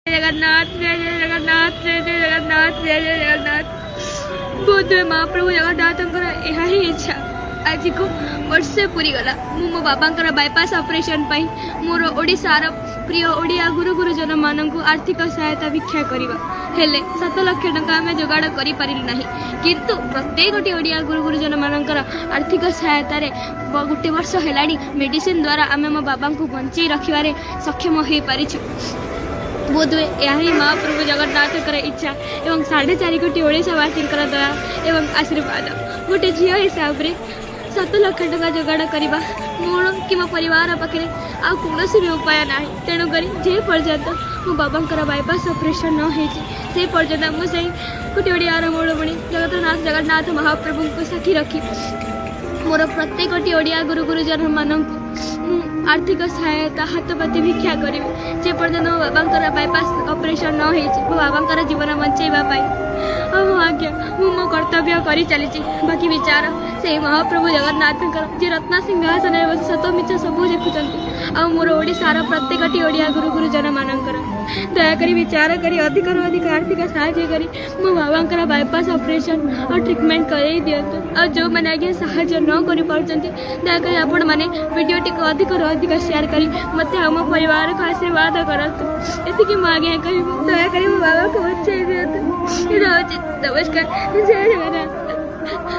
जगन्नाथ जय जय जगन्नाथ जय जय जगन्नाथ जय जय जगन्नाथ। बोध महाप्रभु जगन्नाथ यह ही इच्छा आज को वर्षे पूरी गला मो बाबा बाईपास ऑपरेशन पाई मोर ओडिशार प्रिय ओडिया गुरु गुरुजन मानक आर्थिक सहायता भिक्षा करवा हेले 7 लाख टंका आम जोगाड़ कर किंतु प्रत्येक ओडिया गुरु गुरुजन मानकर आर्थिक सहायतार गोटे वर्ष है मेडिसिन द्वारा आम मो बाबा को बंचाई रखिबारे सक्षम हो पारिछु। बोधवे यही महाप्रभु जगन्नाथ इच्छा एवं 4.5 कोटी ओडिशावासी दया एवं आशीर्वाद गोटे झील हिसाब से 7 लाख टंका जोगाड़ करवा मोर कि मो परिवार पाखे आ कौन भी उपाय ना तेणुक जे पर्यंत मो बाबा बाईपास ऑपरेशन न हो पर्यंत मुझे गोटे ओडियार मूलमणि जगन्नाथ जगन्नाथ महाप्रभु को साक्षी रखी मोर प्रत्येक ओडिया गुरु गुरुजन मानक आर्थिक सहायता हाथ पाती भिक्षा करी जे पर्यटन मो बाबा बाईपास ऑपरेशन न हो बाबा जीवन बचाइवाई आज्ञा मो कर्तव्य कर चली बाकी विचार से महाप्रभु जगन्नाथ जी रत्न सिंहासन बस सत मिछ सब देखुं आ मोर ओडिशार प्रत्येक ओडिया गुरु गुरुजन मानकर दयाकोरी विचार करी अधिक अधिक आर्थिक साहाय्य करी मो बाबा बाईपास ऑपरेशन और ट्रिटमेंट कर दिंतु आ जो मैंने आज्ञा साहाय्य न कर दयाकोरी आपण मैंने वीडियो टी अधिक अधिक शेयर करी मत मो परिवार को आशीर्वाद करतु ये आज्ञा करी दयाकोरी मो बाबा को बचाई दिंतु। नमस्कार जय जगन्नाथ।